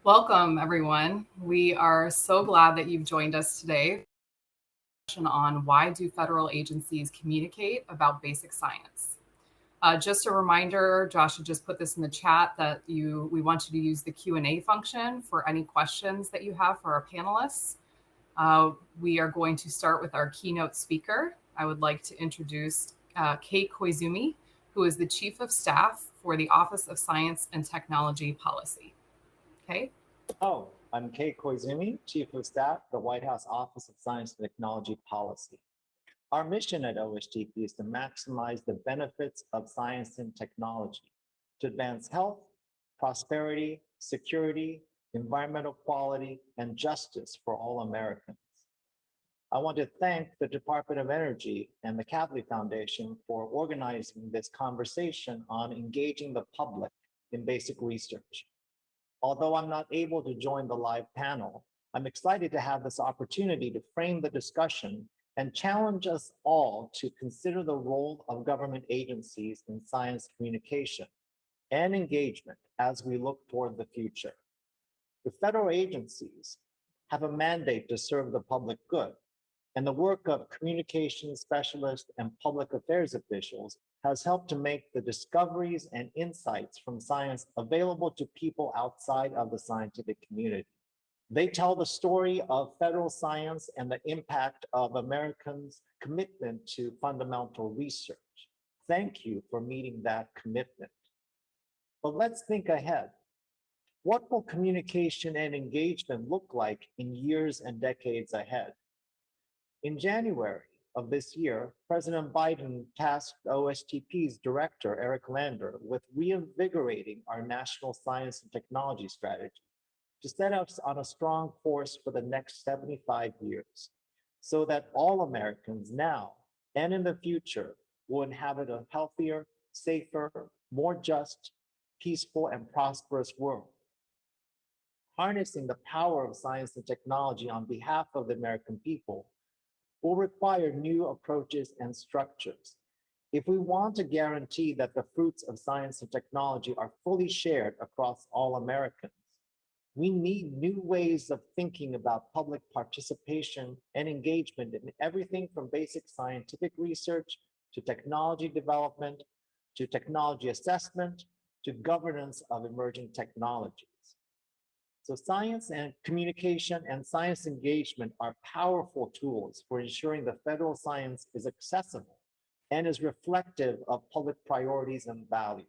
Welcome, everyone. We are so glad that you've joined us today on why do federal agencies communicate about basic science. Just a reminder, Josh had just put this in the chat that we want you to use the Q&A function for any questions that you have for our panelists. We are going to start with our keynote speaker. I would like to introduce Kate Koizumi, who is the Chief of Staff for the Office of Science and Technology Policy. Okay. I'm Kate Koizumi, Chief of Staff, the White House Office of Science and Technology Policy. Our mission at OSTP is to maximize the benefits of science and technology to advance health, prosperity, security, environmental quality, and justice for all Americans. I want to thank the Department of Energy and the Kavli Foundation for organizing this conversation on engaging the public in basic research. Although I'm not able to join the live panel, I'm excited to have this opportunity to frame the discussion and challenge us all to consider the role of government agencies in science communication and engagement as we look toward the future. The federal agencies have a mandate to serve the public good, and the work of communications specialists and public affairs officials has helped to make the discoveries and insights from science available to people outside of the scientific community. They tell the story of federal science and the impact of Americans' commitment to fundamental research. Thank you for meeting that commitment. But let's think ahead. What will communication and engagement look like in years and decades ahead? In January of this year, President Biden tasked OSTP's director, Eric Lander, with reinvigorating our national science and technology strategy to set us on a strong course for the next 75 years, so that all Americans now and in the future will inhabit a healthier, safer, more just, peaceful, and prosperous world. Harnessing the power of science and technology on behalf of the American people will require new approaches and structures. If we want to guarantee that the fruits of science and technology are fully shared across all Americans, we need new ways of thinking about public participation and engagement in everything from basic scientific research to technology development, to technology assessment, to governance of emerging technologies. So science and communication and science engagement are powerful tools for ensuring the federal science is accessible and is reflective of public priorities and values.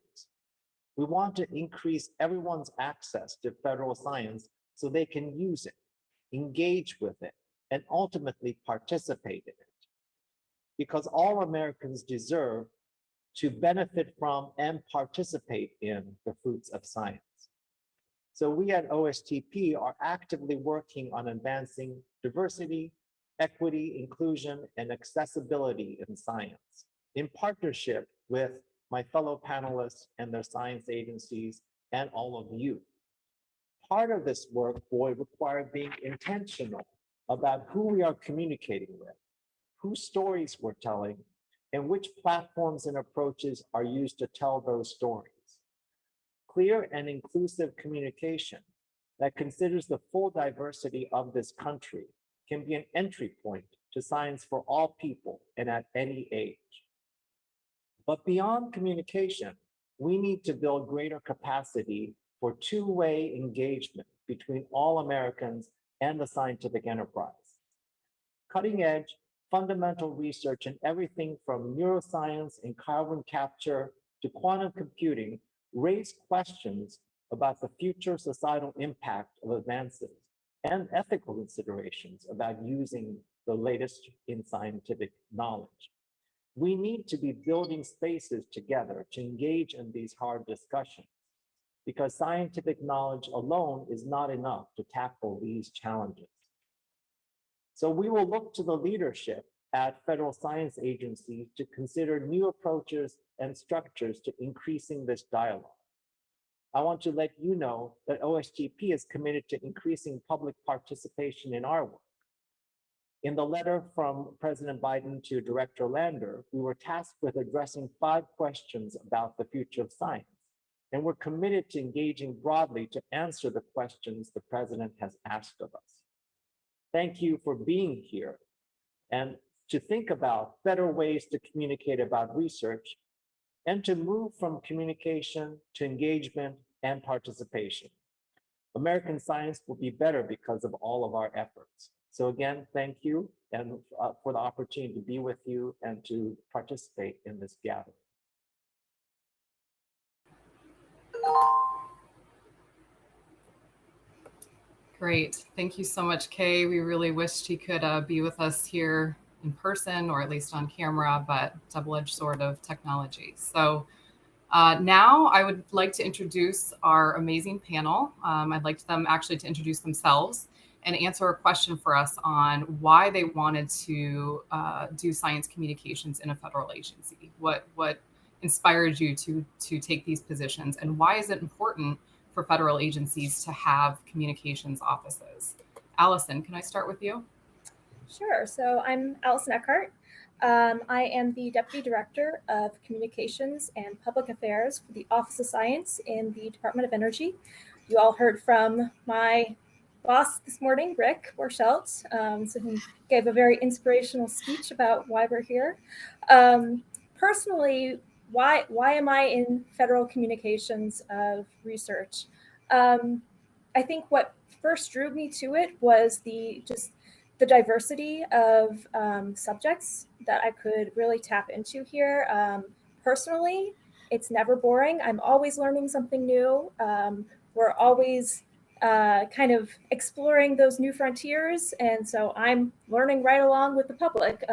We want to increase everyone's access to federal science so they can use it, engage with it, and ultimately participate in it. Because all Americans deserve to benefit from and participate in the fruits of science. So we at OSTP are actively working on advancing diversity, equity, inclusion, and accessibility in science in partnership with my fellow panelists and their science agencies and all of you. Part of this work will require being intentional about who we are communicating with, whose stories we're telling, and which platforms and approaches are used to tell those stories. Clear and inclusive communication that considers the full diversity of this country can be an entry point to science for all people and at any age. But beyond communication, we need to build greater capacity for two-way engagement between all Americans and the scientific enterprise. Cutting-edge, fundamental research in everything from neuroscience and carbon capture to quantum computing raise questions about the future societal impact of advances and ethical considerations about using the latest in scientific knowledge. We need to be building spaces together to engage in these hard discussions because scientific knowledge alone is not enough to tackle these challenges. So we will look to the leadership at federal science agencies to consider new approaches and structures to increasing this dialogue. I want to let you know that OSTP is committed to increasing public participation in our work. In the letter from President Biden to Director Lander, we were tasked with addressing 5 questions about the future of science. and we're committed to engaging broadly to answer the questions the president has asked of us. Thank you for being here and to think about better ways to communicate about research and to move from communication to engagement and participation. American science will be better because of all of our efforts. So again, thank you and for the opportunity to be with you and to participate in this gathering. Great. Thank you so much, Kay. We really wished he could be with us here in person or at least on camera, but double-edged sword of technology. So now I would like to introduce our amazing panel. I'd like them actually to introduce themselves and answer a question for us on why they wanted to do science communications in a federal agency. What inspired you to take these positions, and why is it important for federal agencies to have communications offices? Allison, can I start with you? Sure. So I'm Allison Eckhart. I am the Deputy Director of Communications and Public Affairs for the Office of Science in the Department of Energy. You all heard from my boss this morning, Rick Borchelt, so he gave a very inspirational speech about why we're here. Personally, why am I in federal communications of research? I think what first drew me to it was the diversity of subjects that I could really tap into here. Personally, it's never boring. I'm always learning something new. We're always kind of exploring those new frontiers. And so I'm learning right along with the public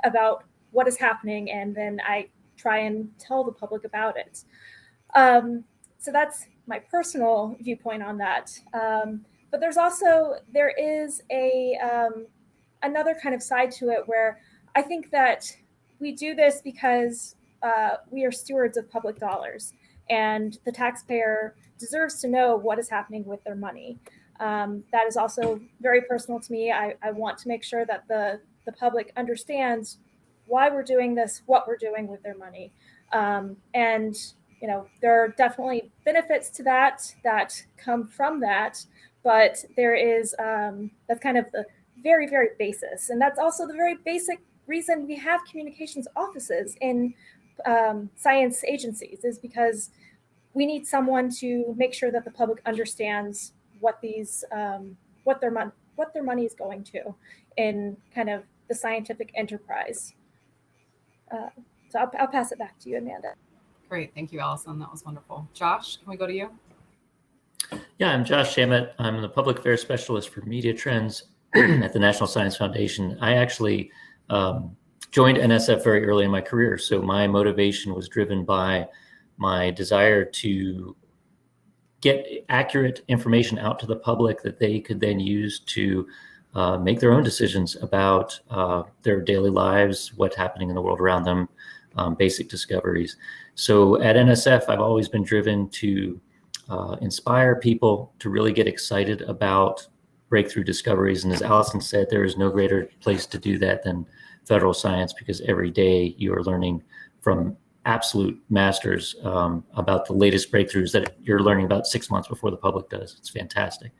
about what is happening. And then I try and tell the public about it. So that's my personal viewpoint on that. But there is another kind of side to it where I think that we do this because we are stewards of public dollars, and the taxpayer deserves to know what is happening with their money. That is also very personal to me. I want to make sure that the public understands why we're doing this, what we're doing with their money. And there are definitely benefits to that come from that, but there is that's kind of the very, very basis. And that's also the very basic reason we have communications offices in science agencies, is because we need someone to make sure that the public understands what their money is going to in kind of the scientific enterprise. So I'll pass it back to you, Amanda. Great. Thank you, Allison. That was wonderful. Josh, can we go to you? Yeah, I'm Josh Hammett. I'm the Public Affairs Specialist for Media Trends at the National Science Foundation. I actually joined NSF very early in my career. So my motivation was driven by my desire to get accurate information out to the public that they could then use to make their own decisions about their daily lives, what's happening in the world around them, basic discoveries. So at NSF, I've always been driven to inspire people to really get excited about breakthrough discoveries. And as Allison said, there is no greater place to do that than federal science, because every day you are learning from absolute masters about the latest breakthroughs that you're learning about 6 months before the public does. It's fantastic.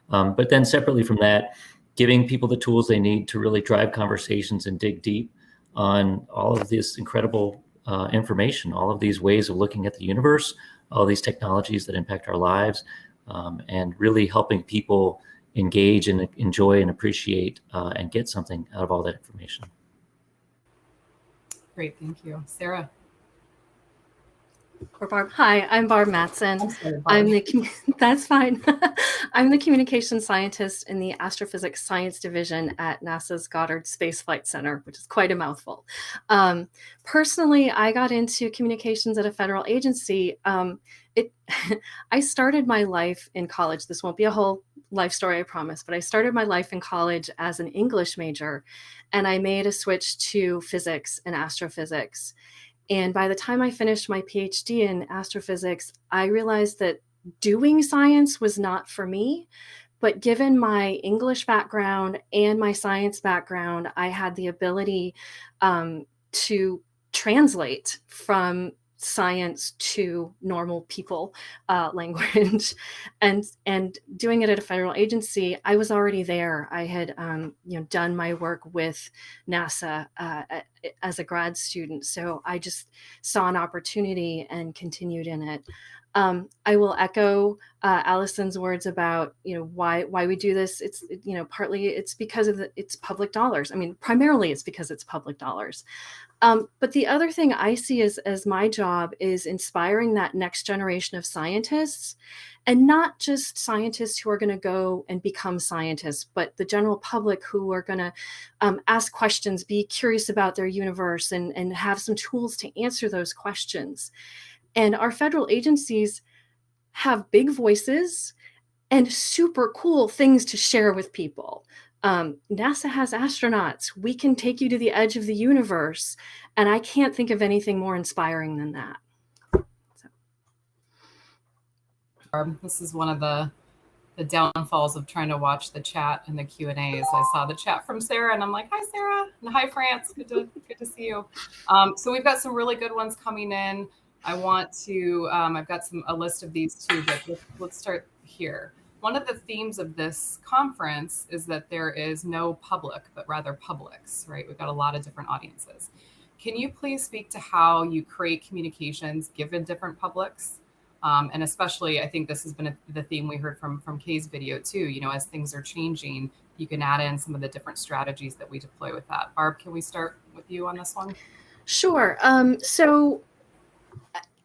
But then separately from that, giving people the tools they need to really drive conversations and dig deep on all of this incredible information, all of these ways of looking at the universe, all these technologies that impact our lives, and really helping people engage and enjoy and appreciate and get something out of all that information. Great, thank you. Sarah. Or Barb. Hi, I'm Barb Matson. I'm That's fine. I'm the communications scientist in the Astrophysics Science Division at NASA's Goddard Space Flight Center, which is quite a mouthful. Personally, I got into communications at a federal agency. I started my life in college. This won't be a whole life story, I promise, but I started my life in college as an English major, and I made a switch to physics and astrophysics. And by the time I finished my PhD in astrophysics, I realized that doing science was not for me. But given my English background and my science background, I had the ability to translate from science to normal people language, and doing it at a federal agency. I was already there. I had done my work with NASA as a grad student, so I just saw an opportunity and continued in it. I will echo Allison's words about why we do this. It's partly it's because of it's public dollars. I mean, primarily it's because it's public dollars. But the other thing I see as my job is inspiring that next generation of scientists, and not just scientists who are going to go and become scientists, but the general public who are going to ask questions, be curious about their universe, and have some tools to answer those questions. And our federal agencies have big voices and super cool things to share with people. NASA has astronauts. We can take you to the edge of the universe. And I can't think of anything more inspiring than that. This is one of the downfalls of trying to watch the chat and the Q&As. I saw the chat from Sarah, and I'm like, hi, Sarah. And hi, France. Good to see you. So we've got some really good ones coming in. I want to, I've got a list of these too, but let's start here. One of the themes of this conference is that there is no public, but rather publics, right? We've got a lot of different audiences. Can you please speak to how you create communications given different publics? And especially, I think this has been the theme we heard from Kay's video too. As things are changing, you can add in some of the different strategies that we deploy with that. Barb, can we start with you on this one? Sure. So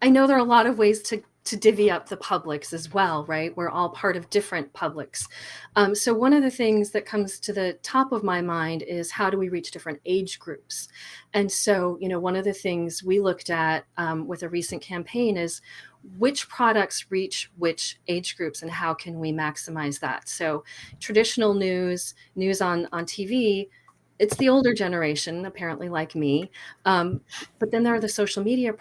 I know there are a lot of ways to divvy up the publics as well, right? We're all part of different publics. So one of the things that comes to the top of my mind is how do we reach different age groups? And so, one of the things we looked at with a recent campaign is which products reach which age groups and how can we maximize that? So traditional news on TV, it's the older generation, apparently like me. But then there are the social media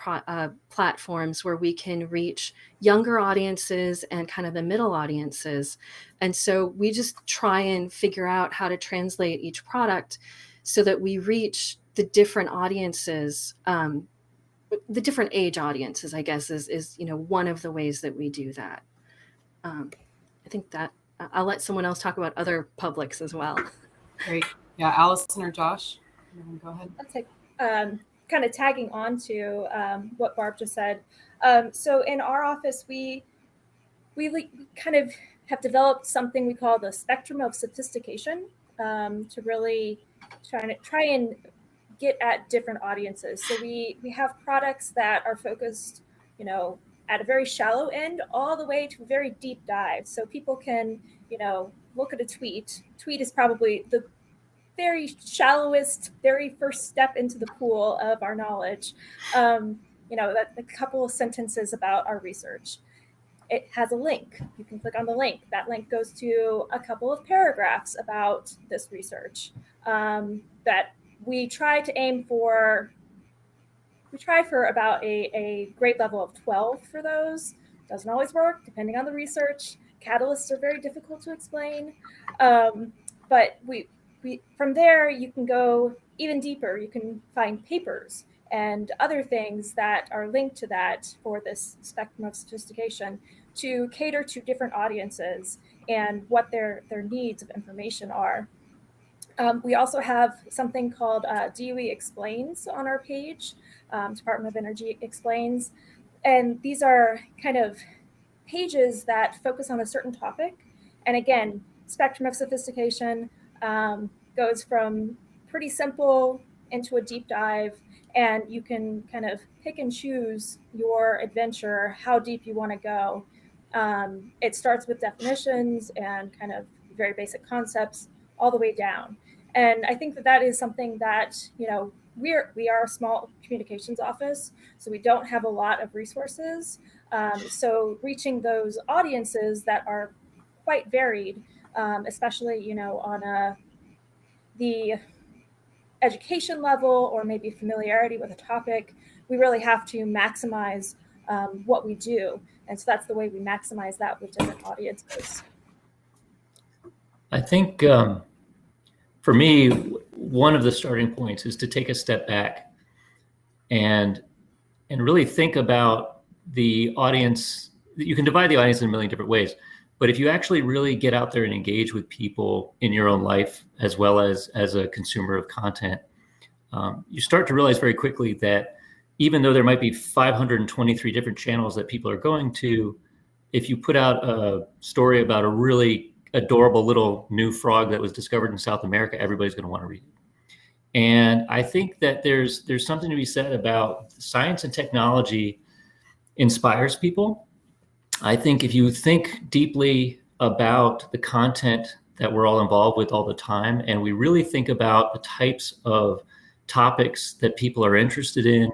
platforms where we can reach younger audiences and kind of the middle audiences. And so we just try and figure out how to translate each product so that we reach the different audiences, the different age audiences, I guess, is one of the ways that we do that. I think that I'll let someone else talk about other publics as well. Great. Yeah, Allison or Josh, go ahead. That's like kind of tagging on to what Barb just said. So in our office, we kind of have developed something we call the spectrum of sophistication to really try and get at different audiences. So we have products that are focused, at a very shallow end all the way to a very deep dive. So people can, look at a tweet. Tweet is probably the very shallowest, very first step into the pool of our knowledge. That a couple of sentences about our research. It has a link. You can click on the link. That link goes to a couple of paragraphs about this research that we try to aim for. We try for about a grade level of 12 for those. Doesn't always work, depending on the research. Catalysts are very difficult to explain. But we from there, you can go even deeper. You can find papers and other things that are linked to that for this spectrum of sophistication to cater to different audiences and what their needs of information are. We also have something called DOE Explains on our page, Department of Energy Explains. And these are kind of pages that focus on a certain topic. And again, spectrum of sophistication goes from pretty simple into a deep dive, and you can kind of pick and choose your adventure, how deep you want to go. It starts with definitions and kind of very basic concepts all the way down. And I think that is something that, we are a small communications office, so we don't have a lot of resources. So reaching those audiences that are quite varied, especially, on the education level or maybe familiarity with a topic, we really have to maximize what we do. And so that's the way we maximize that with different audiences. I think for me, one of the starting points is to take a step back and really think about the audience. You can divide the audience in a million different ways, but if you actually really get out there and engage with people in your own life, as well as a consumer of content, you start to realize very quickly that even though there might be 523 different channels that people are going to, if you put out a story about a really adorable little new frog that was discovered in South America, everybody's going to want to read it. And I think that there's something to be said about science and technology inspires people. I think if you think deeply about the content that we're all involved with all the time, and we really think about the types of topics that people are interested in,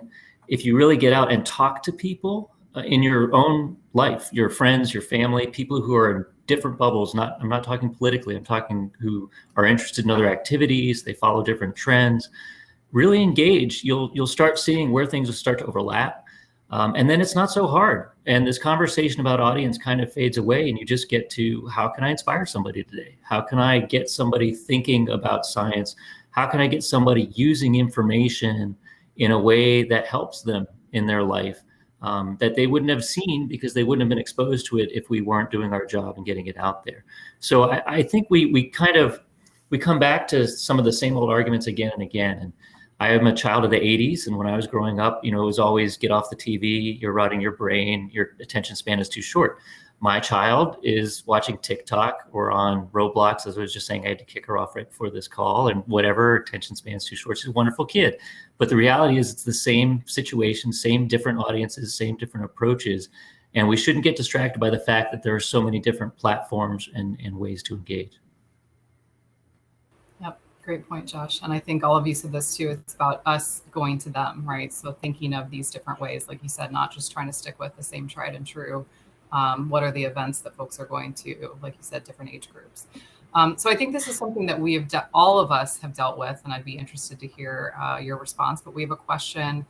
if you really get out and talk to people in your own life, your friends, your family, people who are in different bubbles, I'm not talking politically, I'm talking who are interested in other activities, they follow different trends, really engage, you'll start seeing where things will start to overlap. And then it's not so hard. And this conversation about audience kind of fades away, and you just get to, how can I inspire somebody today? How can I get somebody thinking about science? How can I get somebody using information in a way that helps them in their life, that they wouldn't have seen because they wouldn't have been exposed to it if we weren't doing our job and getting it out there. So I think we come back to some of the same old arguments again and again. And I am a child of the 80s. And when I was growing up, it was always get off the TV, you're rotting your brain, your attention span is too short. My child is watching TikTok or on Roblox, as I was just saying. I had to kick her off right before this call, and whatever, attention span's too short. She's a wonderful kid. But the reality is it's the same situation, same different audiences, same different approaches. And we shouldn't get distracted by the fact that there are so many different platforms and ways to engage. Yep, great point, Josh. And I think all of you said this too. It's about us going to them, right? So thinking of these different ways, like you said, not just trying to stick with the same tried and true. What are the events that folks are going to, like you said, different age groups. So I think this is something that we have, all of us have dealt with, and I'd be interested to hear your response. But we have a question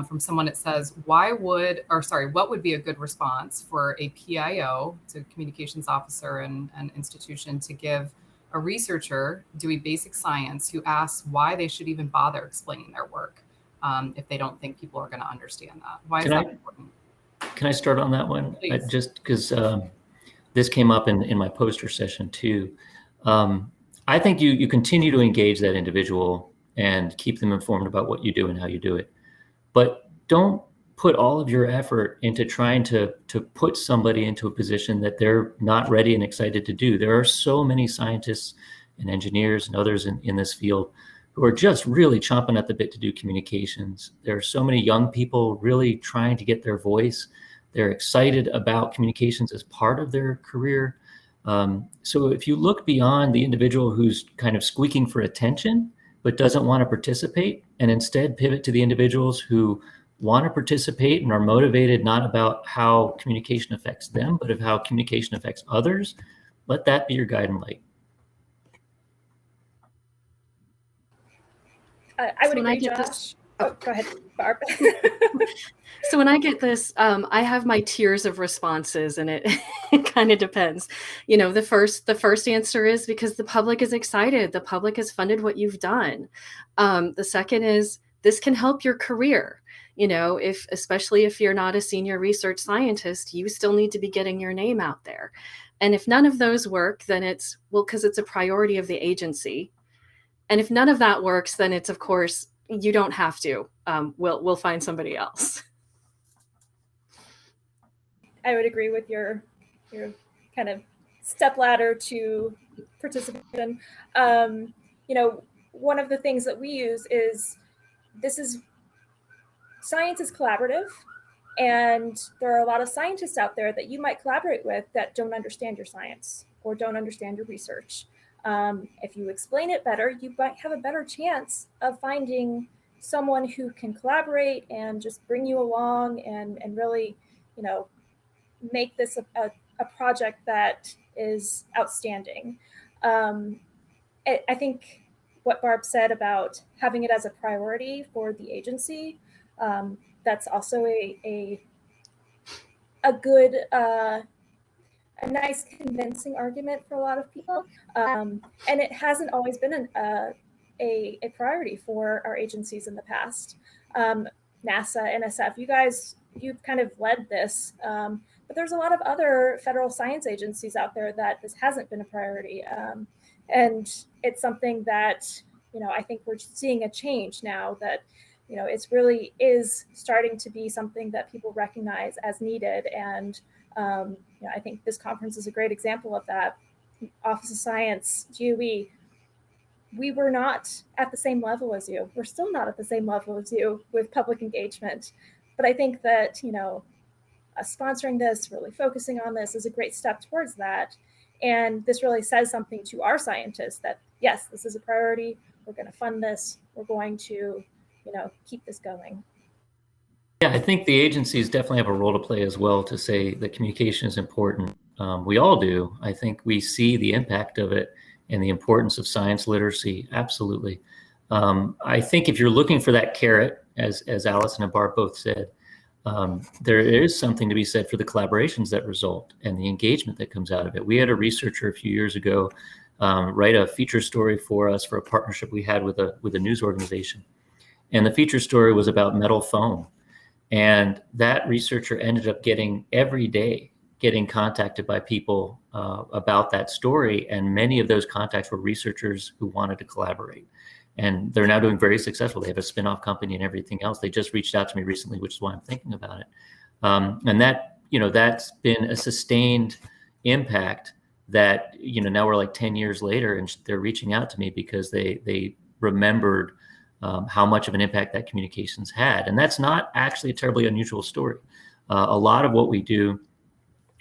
from someone that says, what would be a good response for a PIO, so communications officer and an institution, to give a researcher doing basic science who asks why they should even bother explaining their work if they don't think people are going to understand that? Why is that important? Can I start on that one? Just because this came up in my poster session too. I think you continue to engage that individual and keep them informed about what you do and how you do it. But don't put all of your effort into trying to put somebody into a position that they're not ready and excited to do. There are so many scientists and engineers and others in this field who are just really chomping at the bit to do communications. There are so many young people really trying to get their voice. They're excited about communications as part of their career. So if you look beyond the individual who's kind of squeaking for attention, but doesn't want to participate, and instead pivot to the individuals who want to participate and are motivated not about how communication affects them, but of how communication affects others, let that be your guiding light. I would agree, Josh. Oh, go ahead, Barb. So when I get this, I have my tiers of responses, and it kind of depends. The first answer is because the public is excited. The public has funded what you've done. The second is this can help your career. Especially if you're not a senior research scientist, you still need to be getting your name out there. And if none of those work, then it's, because it's a priority of the agency. And if none of that works, then it's, of course, you don't have to. We'll find somebody else. I would agree with your kind of stepladder to participation. One of the things that we use is science is collaborative, and there are a lot of scientists out there that you might collaborate with that don't understand your science or don't understand your research. If you explain it better, you might have a better chance of finding someone who can collaborate and just bring you along and really, make this a project that is outstanding. I think what Barb said about having it as a priority for the agency, that's also a good, a nice convincing argument for a lot of people. And it hasn't always been a priority for our agencies in the past. NASA, NSF, you've kind of led this. But there's a lot of other federal science agencies out there that this hasn't been a priority. And it's something that, I think we're seeing a change now that, it's really is starting to be something that people recognize as needed. And I think this conference is a great example of that. Office of Science, GOE, we were not at the same level as you. We're still not at the same level as you with public engagement. But I think that, us sponsoring this, really focusing on this is a great step towards that. And this really says something to our scientists that, yes, this is a priority. We're going to fund this. We're going to, keep this going. Yeah, I think the agencies definitely have a role to play as well to say that communication is important. We all do. I think we see the impact of it and the importance of science literacy. Absolutely. I think if you're looking for that carrot, as Allison and Barb both said, there is something to be said for the collaborations that result and the engagement that comes out of it. We had a researcher a few years ago write a feature story for us for a partnership we had with a news organization. And the feature story was about metal foam. And that researcher ended up every day getting contacted by people about that story. And many of those contacts were researchers who wanted to collaborate. And they're now doing very successful. They have a spin-off company and everything else. They just reached out to me recently, which is why I'm thinking about it. And that, that's been a sustained impact that, now we're like 10 years later and they're reaching out to me because they remembered how much of an impact that communications had. And that's not actually a terribly unusual story. A lot of what we do,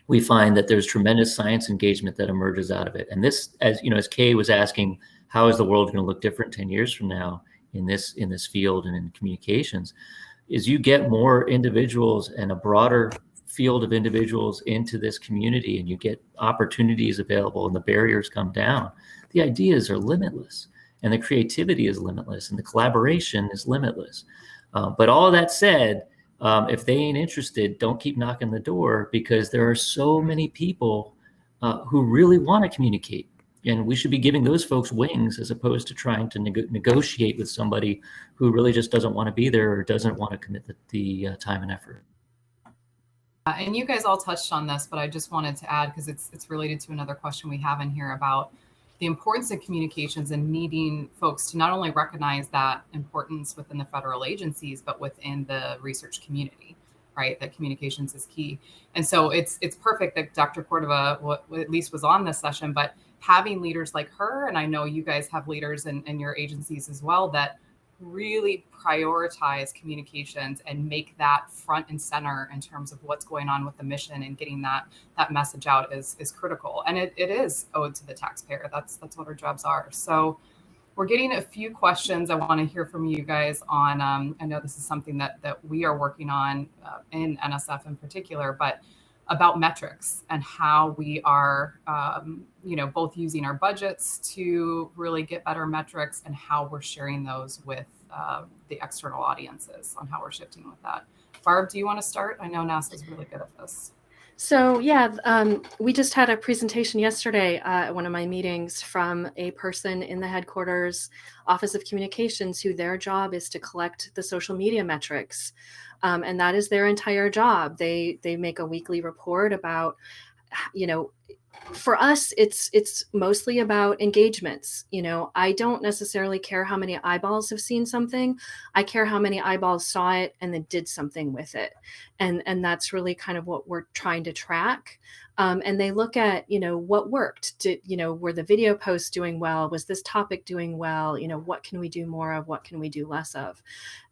we find that there's tremendous science engagement that emerges out of it. And this, as Kay was asking, how is the world going to look different 10 years from now in this field and in communications, is you get more individuals and a broader field of individuals into this community and you get opportunities available and the barriers come down. The ideas are limitless. And the creativity is limitless and the collaboration is limitless. But all of that said, if they ain't interested, don't keep knocking the door because there are so many people who really want to communicate. And we should be giving those folks wings as opposed to trying to negotiate with somebody who really just doesn't want to be there or doesn't want to commit the time and effort. And you guys all touched on this, but I just wanted to add, because it's related to another question we have in here about the importance of communications and needing folks to not only recognize that importance within the federal agencies, but within the research community, right? That communications is key. And so it's perfect that Dr. Cordova at least was on this session, but having leaders like her, and I know you guys have leaders in your agencies as well, that really prioritize communications and make that front and center in terms of what's going on with the mission and getting that message out is critical. And it is owed to the taxpayer. That's what our jobs are. So we're getting a few questions I want to hear from you guys on. I know this is something that we are working on in NSF in particular, but about metrics and how we are, both using our budgets to really get better metrics and how we're sharing those with the external audiences on how we're shifting with that. Barb, do you want to start? I know NASA is really good at this. So we just had a presentation yesterday at one of my meetings from a person in the headquarters Office of Communications who their job is to collect the social media metrics. And that is their entire job. They make a weekly report about, for us, it's mostly about engagements. I don't necessarily care how many eyeballs have seen something. I care how many eyeballs saw it and then did something with it. And that's really kind of what we're trying to track. And they look at, what worked. Were the video posts doing well? Was this topic doing well? What can we do more of? What can we do less of?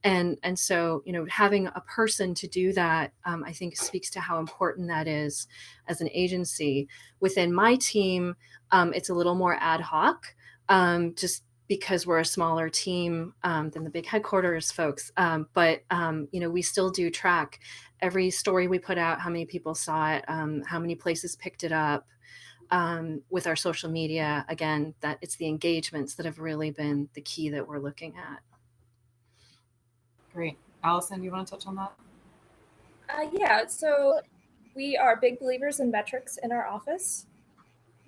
And so, having a person to do that, I think speaks to how important that is as an agency. Within my team, it's a little more ad hoc, just because we're a smaller team than the big headquarters folks. But we still do track every story we put out, how many people saw it, how many places picked it up with our social media. Again, that it's the engagements that have really been the key that we're looking at. Great. Allison, you want to touch on that? Yeah, so we are big believers in metrics in our office.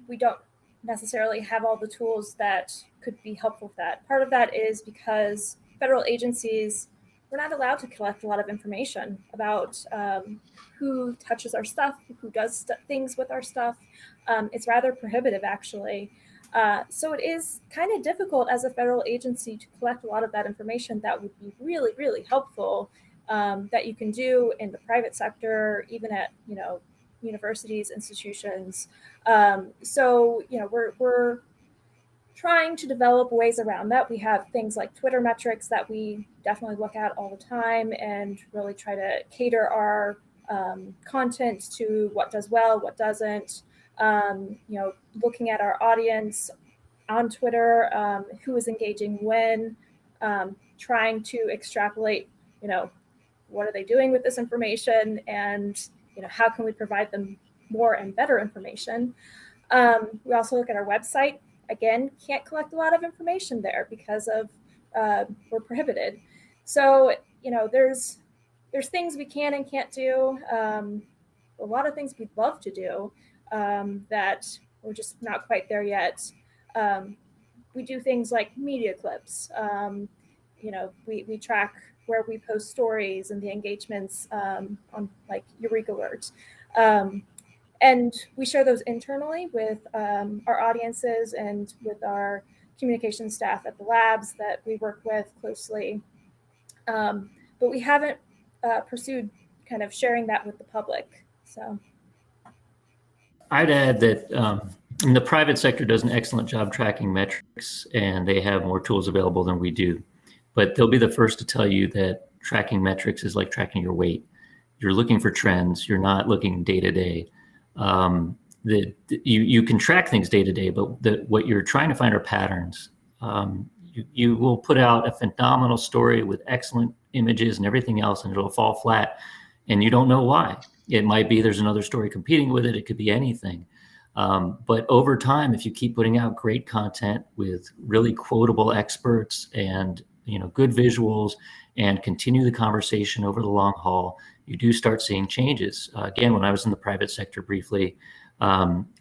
We don't necessarily have all the tools that could be helpful with that. Part of that is because federal agencies we're not allowed to collect a lot of information about who touches our stuff, who does things with our stuff. It's rather prohibitive, actually. So it is kind of difficult as a federal agency to collect a lot of that information that would be really, really helpful, that you can do in the private sector, even at, universities, institutions. So, we're trying to develop ways around that. We have things like Twitter metrics that we definitely look at all the time and really try to cater our content to what does well, what doesn't. Looking at our audience on Twitter, who is engaging when, trying to extrapolate, what are they doing with this information, and how can we provide them more and better information. We also look at our website. Again, can't collect a lot of information there because of we're prohibited. So there's things we can and can't do. A lot of things we'd love to do that we're just not quite there yet. We do things like media clips. We track where we post stories and the engagements on like Eureka Alert. And we share those internally with our audiences and with our communication staff at the labs that we work with closely. But we haven't pursued kind of sharing that with the public. So I'd add that the private sector does an excellent job tracking metrics, and they have more tools available than we do. But they'll be the first to tell you that tracking metrics is like tracking your weight. You're looking for trends. You're not looking day to day. You can track things day to day, but what you're trying to find are patterns. You will put out a phenomenal story with excellent images and everything else, and it'll fall flat, and you don't know why. It might be there's another story competing with it. It could be anything. But over time, if you keep putting out great content with really quotable experts and good visuals and continue the conversation over the long haul, you do start seeing changes. Again, when I was in the private sector briefly,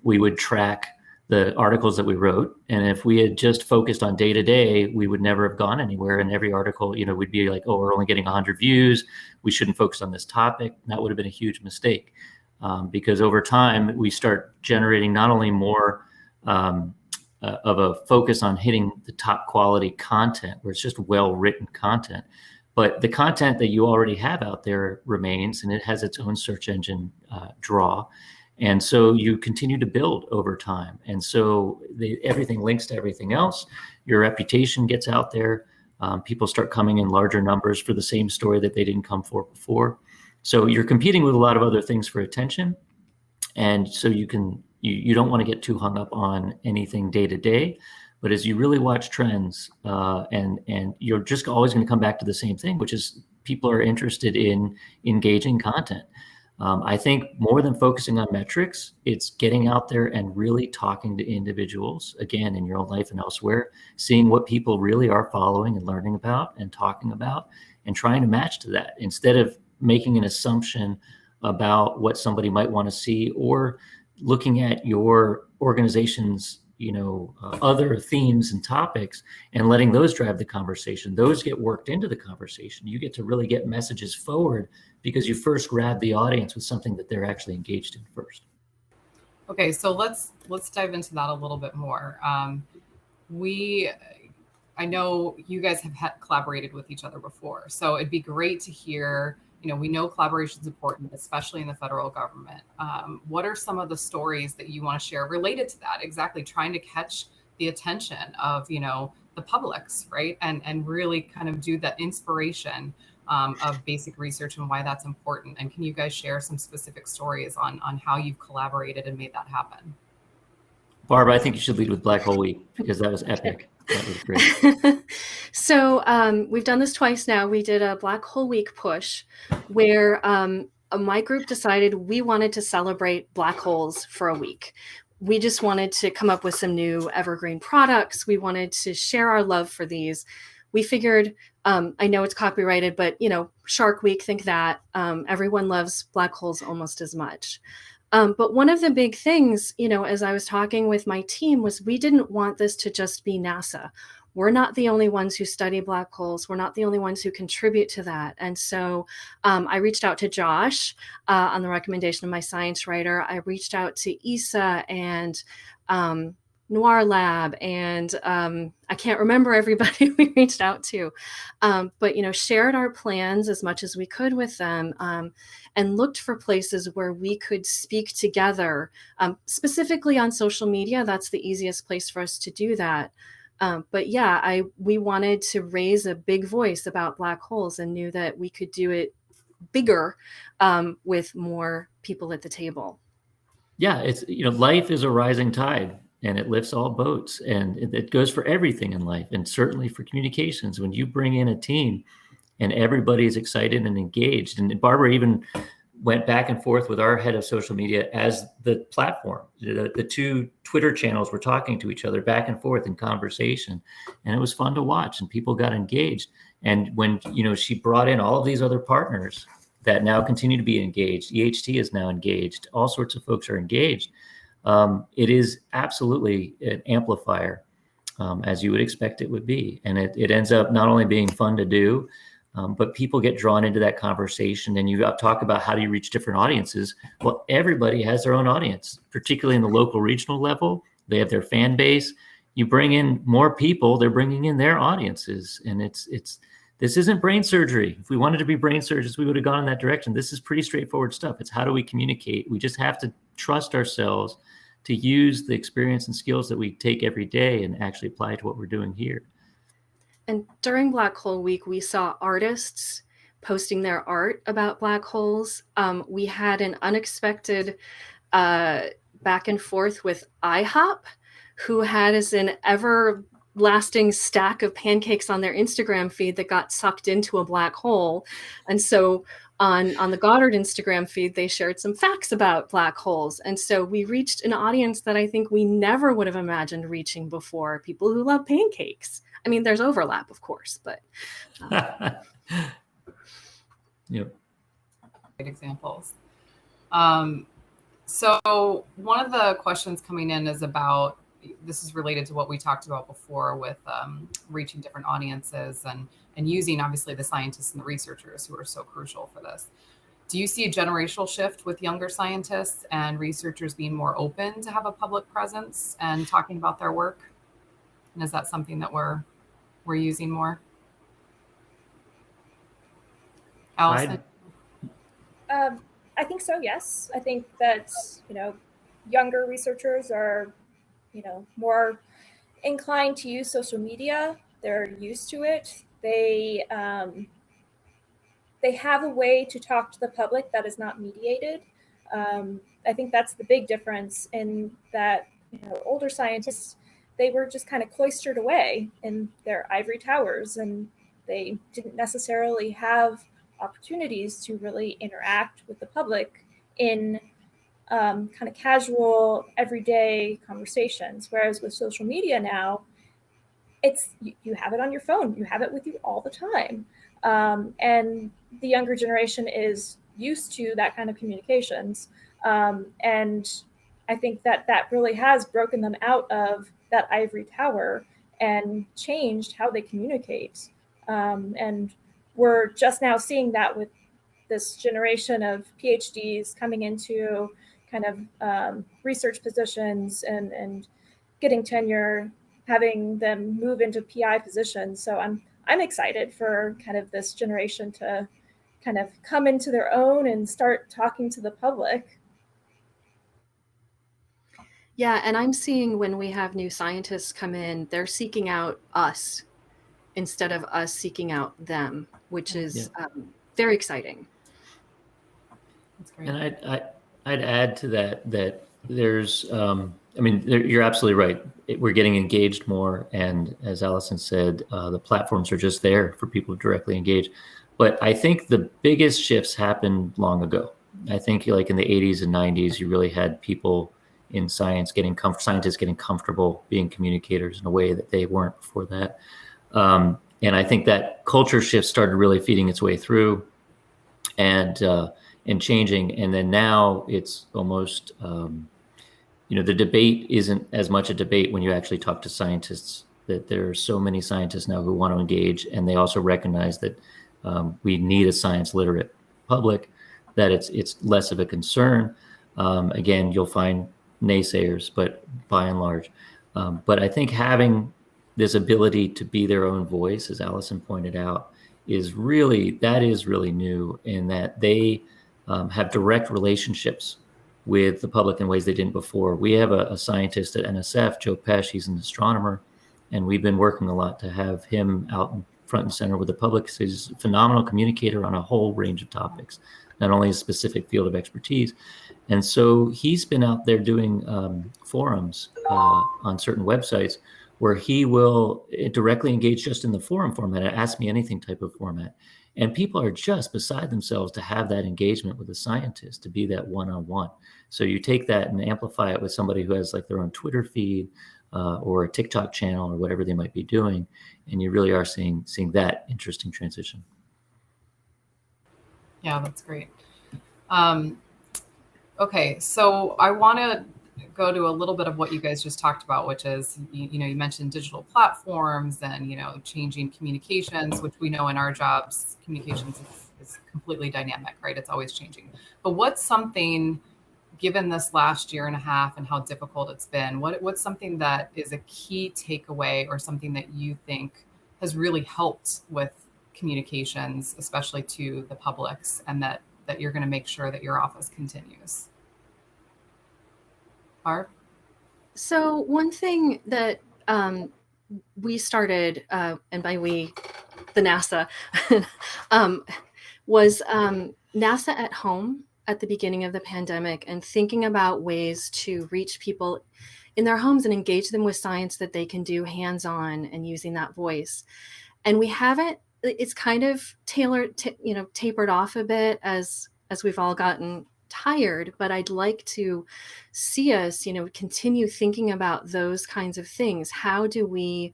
we would track the articles that we wrote. And if we had just focused on day to day, we would never have gone anywhere. And every article, we'd be like, oh, we're only getting 100 views. We shouldn't focus on this topic. And that would have been a huge mistake because over time, we start generating not only more of a focus on hitting the top quality content where it's just well-written content, but the content that you already have out there remains, and it has its own search engine draw. And so you continue to build over time. And so everything links to everything else. Your reputation gets out there. People start coming in larger numbers for the same story that they didn't come for before. So you're competing with a lot of other things for attention. And so you don't want to get too hung up on anything day to day. But as you really watch trends, and you're just always going to come back to the same thing, which is people are interested in engaging content. I think more than focusing on metrics, it's getting out there and really talking to individuals, again, in your own life and elsewhere, seeing what people really are following and learning about and talking about, and trying to match to that instead of making an assumption about what somebody might want to see or looking at your organization's other themes and topics and letting those drive the conversation. Those get worked into the conversation. You get to really get messages forward because you first grab the audience with something that they're actually engaged in first. Okay, so let's dive into that a little bit more. I know you guys have collaborated with each other before, so it'd be great to hear. We know collaboration is important, especially in the federal government. What are some of the stories that you want to share related to that? Exactly, trying to catch the attention of, the publics, right? And really kind of do that inspiration of basic research and why that's important. And can you guys share some specific stories on how you've collaborated and made that happen? Barb, I think you should lead with Black Hole Week because that was epic. That was great. So we've done this twice now. We did a Black Hole Week push where my group decided we wanted to celebrate black holes for a week. We just wanted to come up with some new evergreen products. We wanted to share our love for these. We figured, I know it's copyrighted, but Shark Week, think that. Everyone loves black holes almost as much. But one of the big things, as I was talking with my team, was we didn't want this to just be NASA. we're not the only ones who study black holes. We're not the only ones who contribute to that. And so I reached out to Josh on the recommendation of my science writer. I reached out to Isa and Noir Lab, and I can't remember everybody we reached out to, but shared our plans as much as we could with them, and looked for places where we could speak together, specifically on social media. That's the easiest place for us to do that. But yeah, we wanted to raise a big voice about black holes and knew that we could do it bigger with more people at the table. Yeah, it's life is a rising tide. And it lifts all boats, and it goes for everything in life, and certainly for communications. When you bring in a team and everybody is excited and engaged, and Barbara even went back and forth with our head of social media as the platform. The two Twitter channels were talking to each other back and forth in conversation, and it was fun to watch, and people got engaged. And when she brought in all of these other partners that now continue to be engaged, EHT is now engaged, all sorts of folks are engaged. It is absolutely an amplifier, as you would expect it would be. And it ends up not only being fun to do, but people get drawn into that conversation. And you talk about how do you reach different audiences? Well, everybody has their own audience, particularly in the local regional level. They have their fan base. You bring in more people, they're bringing in their audiences. And this isn't brain surgery. If we wanted to be brain surgeons, we would have gone in that direction. This is pretty straightforward stuff. It's how do we communicate? We just have to trust ourselves to use the experience and skills that we take every day and actually apply to what we're doing here. And during Black Hole Week, we saw artists posting their art about black holes. We had an unexpected back and forth with IHOP, who had as an everlasting stack of pancakes on their Instagram feed that got sucked into a black hole. And so on the Goddard Instagram feed, they shared some facts about black holes. And so we reached an audience that I think we never would have imagined reaching before, people who love pancakes. I mean, there's overlap, of course, but. Yep. Great examples. So one of the questions coming in is about, this is related to what we talked about before with reaching different audiences and using obviously the scientists and the researchers who are so crucial for this. Do you see a generational shift with younger scientists and researchers being more open to have a public presence and talking about their work? And is that something that we're using more? Allison? I think so, yes. I think that, younger researchers are, more inclined to use social media. They're used to it. They have a way to talk to the public that is not mediated. I think that's the big difference in that, older scientists, they were just kind of cloistered away in their ivory towers, and they didn't necessarily have opportunities to really interact with the public in kind of casual, everyday conversations. Whereas with social media now, it's you have it on your phone, you have it with you all the time. And the younger generation is used to that kind of communications. And I think that really has broken them out of that ivory tower and changed how they communicate. And we're just now seeing that with this generation of PhDs coming into kind of research positions and getting tenure, having them move into PI positions. So I'm excited for kind of this generation to kind of come into their own and start talking to the public. Yeah, and I'm seeing when we have new scientists come in, they're seeking out us instead of us seeking out them, which is very exciting. That's great. And I'd add to that there's, you're absolutely right. We're getting engaged more. And as Allison said, the platforms are just there for people to directly engage. But I think the biggest shifts happened long ago. I think like in the 80s and 90s, you really had people in science scientists getting comfortable being communicators in a way that they weren't before that. And I think that culture shift started really feeding its way through and changing. And then now it's almost, the debate isn't as much a debate when you actually talk to scientists that there are so many scientists now who want to engage, and they also recognize that we need a science literate public, that it's less of a concern. Again, you'll find naysayers, but by and large. But I think having this ability to be their own voice, as Allison pointed out, is really new, in that they have direct relationships with the public in ways they didn't before. We have a scientist at NSF, Joe Pesh, he's an astronomer, and we've been working a lot to have him out in front and center with the public. So he's a phenomenal communicator on a whole range of topics, not only a specific field of expertise. And so he's been out there doing forums on certain websites where he will directly engage just in the forum format, ask me anything type of format. And people are just beside themselves to have that engagement with a scientist, to be that one-on-one. So you take that and amplify it with somebody who has like their own Twitter feed or a TikTok channel or whatever they might be doing, and you really are seeing that interesting transition. Yeah, that's great. Okay, so I want to go to a little bit of what you guys just talked about, which is, you mentioned digital platforms and, changing communications, which we know in our jobs, communications is completely dynamic, right? It's always changing. But what's something, given this last year and a half and how difficult it's been, what's something that is a key takeaway or something that you think has really helped with communications, especially to the publics, and that you're going to make sure that your office continues? Barb? So one thing that we started, and by we, the NASA, was NASA at home at the beginning of the pandemic, and thinking about ways to reach people in their homes and engage them with science that they can do hands-on and using that voice. And we haven't, it's kind of tapered off a bit as we've all gotten tired, but I'd like to see us, continue thinking about those kinds of things. How do we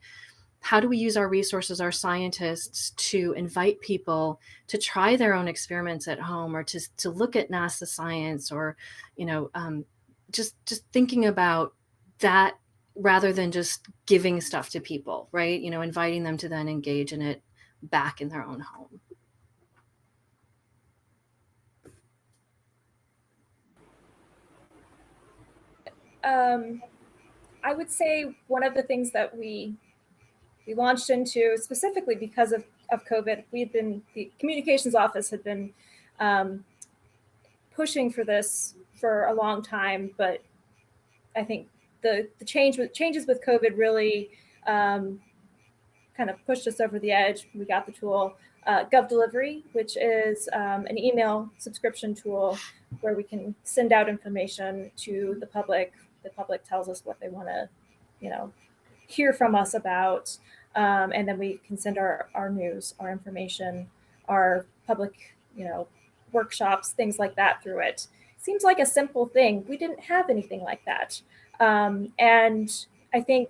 use our resources, our scientists, to invite people to try their own experiments at home, or to look at NASA science, or, just thinking about that rather than just giving stuff to people, right? Inviting them to then engage in it back in their own home. I would say one of the things that we launched into specifically because of COVID, the communications office had been pushing for this for a long time, but I think the changes with COVID really kind of pushed us over the edge. We got the tool Gov Delivery, which is an email subscription tool where we can send out information to the public. The public tells us what they want to, hear from us about, and then we can send our news, our information, our public, workshops, things like that through it. Seems like a simple thing. We didn't have anything like that, and I think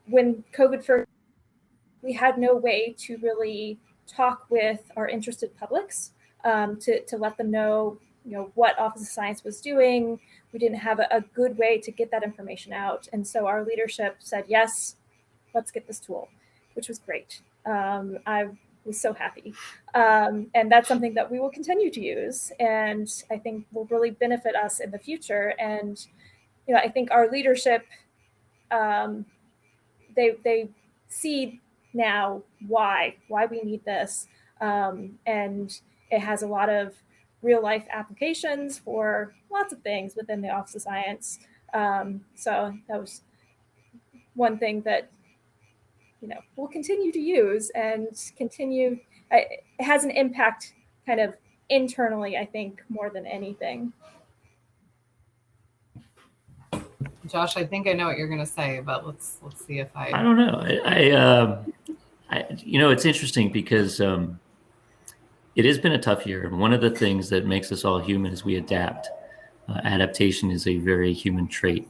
when COVID first, we had no way to really talk with our interested publics to let them know, what Office of Science was doing. We didn't have a good way to get that information out. And so our leadership said, yes, let's get this tool, which was great. I was so happy. And that's something that we will continue to use, and I think will really benefit us in the future. And, I think our leadership, they see now why we need this. And it has a lot of real life applications for lots of things within the Office of Science. So that was one thing that, we'll continue to use and continue. It has an impact kind of internally, I think, more than anything. Josh, I think I know what you're going to say, but let's see if I don't know. It's interesting because it has been a tough year. And one of the things that makes us all human is we adapt. Adaptation is a very human trait.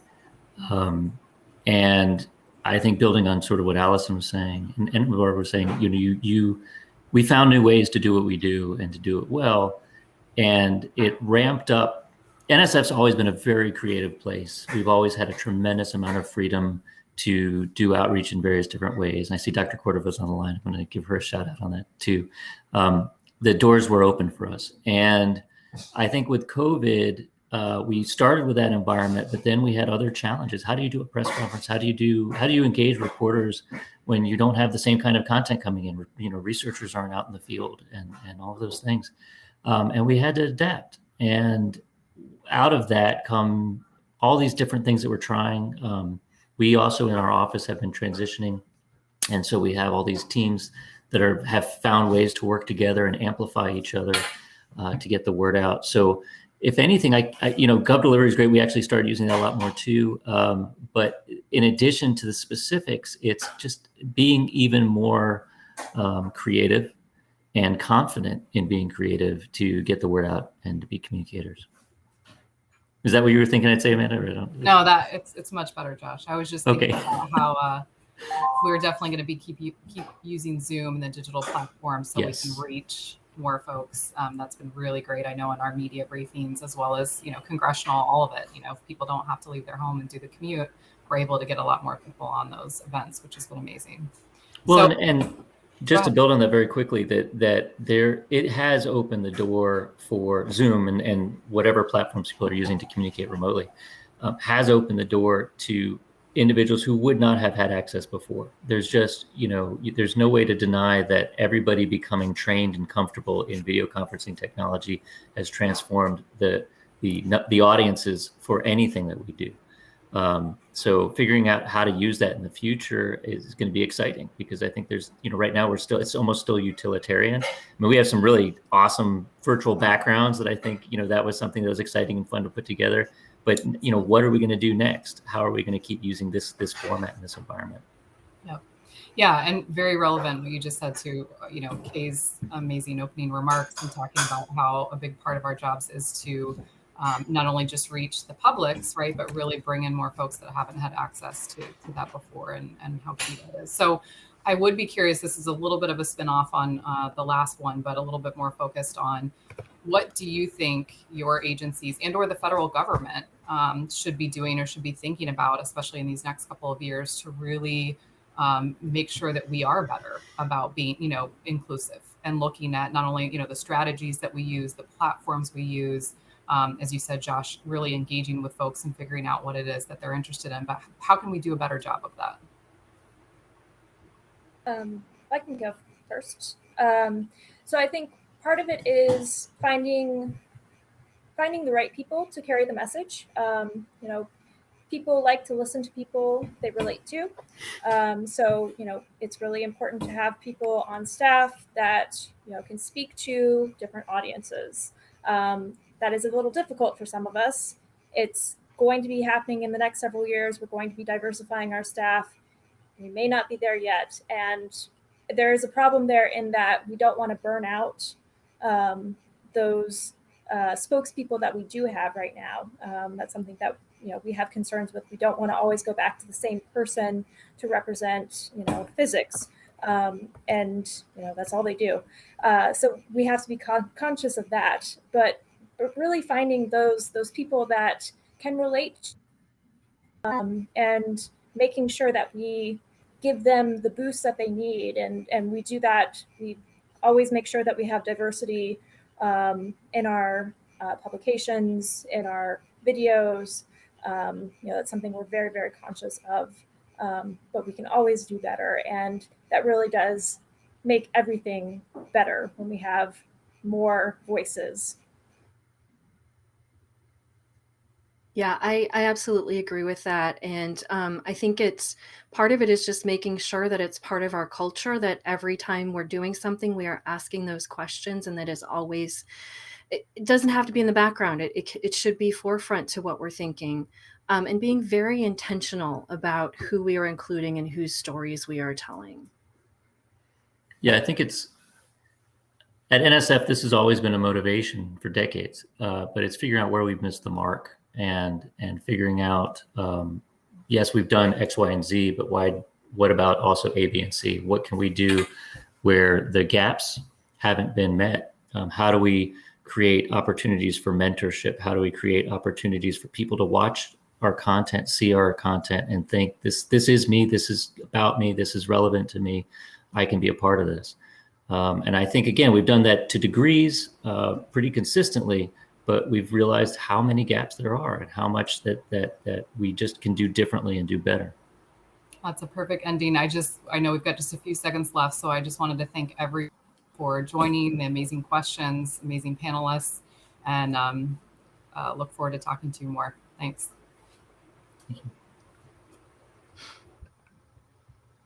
And I think building on sort of what Allison was saying and what Barbara was saying, we found new ways to do what we do and to do it well. And it ramped up NSF's always been a very creative place. We've always had a tremendous amount of freedom to do outreach in various different ways. And I see Dr. Cordova's on the line. I'm going to give her a shout out on that too. The doors were open for us. And I think with COVID, we started with that environment, but then we had other challenges. How do you do a press conference? How do you engage reporters when you don't have the same kind of content coming in? Researchers aren't out in the field and all of those things. And we had to adapt. And out of that come all these different things that we're trying. We also in our office have been transitioning. And so we have all these teams that have found ways to work together and amplify each other to get the word out. So if anything, Gov Delivery is great. We actually started using that a lot more too. But in addition to the specifics, it's just being even more creative and confident in being creative to get the word out and to be communicators. Is that what you were thinking I'd say, Amanda? No, it's much better, Josh. I was just thinking about how we're definitely going to be keep using Zoom and the digital platform so we can reach more folks. That's been really great. I know in our media briefings, as well as, congressional, all of it, if people don't have to leave their home and do the commute, we're able to get a lot more people on those events, which has been amazing. Well, and just to build on that very quickly, that it has opened the door for Zoom and whatever platforms people are using to communicate remotely, has opened the door to individuals who would not have had access before. There's just, there's no way to deny that everybody becoming trained and comfortable in video conferencing technology has transformed the audiences for anything that we do. So figuring out how to use that in the future is going to be exciting, because I think there's, right now it's almost still utilitarian. I mean, we have some really awesome virtual backgrounds that I think, that was something that was exciting and fun to put together. But, what are we going to do next? How are we going to keep using this format in this environment? Yep. Yeah. And very relevant what you just said to, Kay's amazing opening remarks and talking about how a big part of our jobs is to not only just reach the publics, right, but really bring in more folks that haven't had access to that before, and how key that is. So I would be curious, this is a little bit of a spin-off on the last one, but a little bit more focused on what do you think your agencies and or the federal government should be doing or should be thinking about, especially in these next couple of years, to really make sure that we are better about being, inclusive and looking at not only, the strategies that we use, the platforms we use, as you said, Josh, really engaging with folks and figuring out what it is that they're interested in, but how can we do a better job of that? I can go first. So I think part of it is finding the right people to carry the message. People like to listen to people they relate to. So, it's really important to have people on staff that, can speak to different audiences. That is a little difficult for some of us. It's going to be happening in the next several years. We're going to be diversifying our staff. We may not be there yet. And there is a problem there in that we don't want to burn out those spokespeople that we do have right now. That's something that we have concerns with. We don't want to always go back to the same person to represent physics, and that's all they do. So we have to be conscious of that. But really finding those people that can relate, and making sure that we give them the boost that they need, and we do that. We always make sure that we have diversity in our publications, in our videos. That's something we're very, very conscious of, but we can always do better. And that really does make everything better when we have more voices. Yeah, I absolutely agree with that. And I think part of it is just making sure that it's part of our culture, that every time we're doing something, we are asking those questions, and that is always, it doesn't have to be in the background. It should be forefront to what we're thinking, and being very intentional about who we are including and whose stories we are telling. Yeah, I think at NSF, this has always been a motivation for decades, but it's figuring out where we've missed the mark. And figuring out, yes, we've done X, Y, and Z, but what about also A, B, and C? What can we do where the gaps haven't been met? How do we create opportunities for mentorship? How do we create opportunities for people to watch our content, see our content, and think this is me, this is about me, this is relevant to me, I can be a part of this. And I think, again, we've done that to degrees pretty consistently, but we've realized how many gaps there are and how much that we just can do differently and do better. That's a perfect ending. I know we've got just a few seconds left, so I just wanted to thank everyone for joining, the amazing questions, amazing panelists, and look forward to talking to you more. Thanks. Thank you.